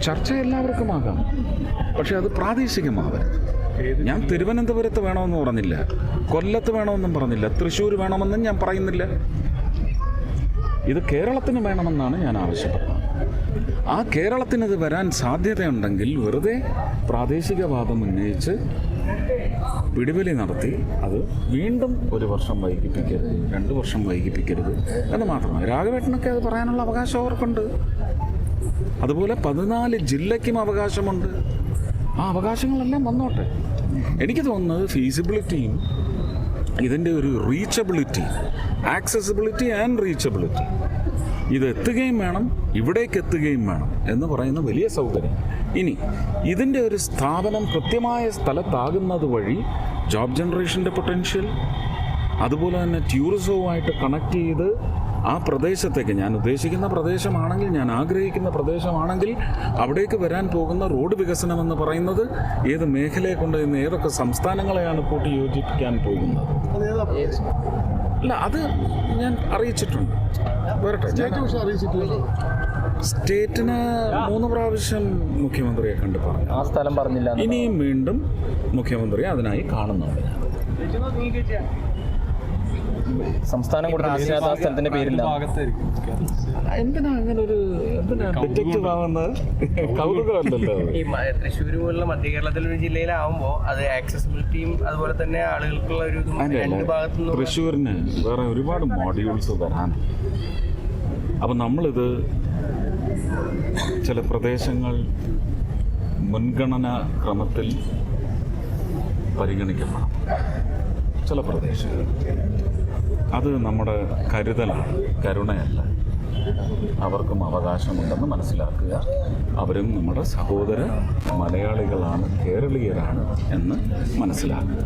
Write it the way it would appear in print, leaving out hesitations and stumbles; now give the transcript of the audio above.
ചർച്ച എല്ലാവർക്കും ആകാം, പക്ഷെ അത് പ്രാദേശികമാവരുത്. ഞാൻ തിരുവനന്തപുരത്ത് വേണമെന്ന് പറഞ്ഞില്ല, കൊല്ലത്ത് വേണമെന്നും പറഞ്ഞില്ല, തൃശ്ശൂർ വേണമെന്നും ഞാൻ പറയുന്നില്ല. ഇത് കേരളത്തിന് വേണമെന്നാണ് ഞാൻ ആവശ്യപ്പെടുന്നത്. ആ കേരളത്തിനത് വരാൻ സാധ്യതയുണ്ടെങ്കിൽ വെറുതെ പ്രാദേശികവാദം ഉന്നയിച്ച് പിടിവലി നടത്തി അത് വീണ്ടും 1 വർഷം വൈകിപ്പിക്കരുത്, 2 വർഷം വൈകിപ്പിക്കരുത് എന്ന് മാത്രമാണ്. രാഘവേട്ടനൊക്കെ അത് പറയാനുള്ള അവകാശം അവർക്കുണ്ട്. അതുപോലെ 14 ജില്ലയ്ക്കും അവകാശമുണ്ട്. ആ അവകാശങ്ങളെല്ലാം വന്നോട്ടെ. എനിക്ക് തോന്നുന്നത് ഫീസിബിലിറ്റിയും ഇതിൻ്റെ ഒരു റീച്ചബിലിറ്റി, ആക്സസിബിലിറ്റി ആൻഡ് റീച്ചബിലിറ്റി, ഇത് എത്തുകയും വേണം, ഇവിടേക്ക് എത്തുകയും വേണം എന്ന് പറയുന്ന വലിയ സൗകര്യം. ഇനി ഇതിൻ്റെ ഒരു സ്ഥാപനം കൃത്യമായ സ്ഥലത്താകുന്നത് വഴി ജോബ് ജനറേഷൻ്റെ പൊട്ടൻഷ്യൽ, അതുപോലെ തന്നെ ടൂറിസവുമായിട്ട് കണക്ട് ചെയ്ത് ആ പ്രദേശത്തേക്ക്, ഞാൻ ഉദ്ദേശിക്കുന്ന പ്രദേശമാണെങ്കിൽ, ഞാൻ ആഗ്രഹിക്കുന്ന പ്രദേശമാണെങ്കിൽ, അവിടേക്ക് വരാൻ പോകുന്ന റോഡ് വികസനം എന്ന് പറയുന്നത് ഏത് മേഖലയെ കൊണ്ട് ഇന്ന് ഏതൊക്കെ സംസ്ഥാനങ്ങളെയാണ് കൂട്ടി യോജിപ്പിക്കാൻ പോകുന്നത്? അല്ല, അത് ഞാൻ അറിയിച്ചിട്ടുണ്ട്. വരട്ടെ, സ്റ്റേറ്റിന് 3 പ്രാവശ്യം മുഖ്യമന്ത്രിയെ കണ്ട് പറഞ്ഞു. ആ സ്ഥലം പറഞ്ഞില്ല. ഇനിയും വീണ്ടും മുഖ്യമന്ത്രിയെ അതിനായി കാണുന്നുണ്ട്. സംസ്ഥാനം കൊടുത്ത സ്ഥലത്തിന്റെ പേരില്ല. എന്തിനാ അങ്ങനെ ഒരു ഡിറ്റക്റ്റീവ് ആവുന്നത്? കൗതുകമല്ലല്ലോ. ഈ തൃശ്ശൂർ പോലുള്ള മധ്യ കേരളത്തിലൊരു ജില്ലയിലാവുമ്പോൾ അത് ആക്സസിബിലിറ്റിയും അതുപോലെ തന്നെ ആളുകൾക്കുള്ള ഒരു രണ്ട് ഭാഗത്തുനിന്ന് തൃശ്ശൂരിന് വേറെ ഒരുപാട് മോഡ്യൂൾസ് വരാൻ. അപ്പം നമ്മളിത് ചില പ്രദേശങ്ങൾ മുൻഗണനാ ക്രമത്തിൽ പരിഗണിക്കപ്പെടണം. ചില പ്രദേശങ്ങൾ അത് നമ്മുടെ കരുതലാണ്, കരുണയല്ല. അവർക്കും അവകാശമുണ്ടെന്ന് മനസ്സിലാക്കുക. അവരും നമ്മുടെ സഹോദര മലയാളികളാണ്, കേരളീയരാണ് എന്ന് മനസ്സിലാക്കുക.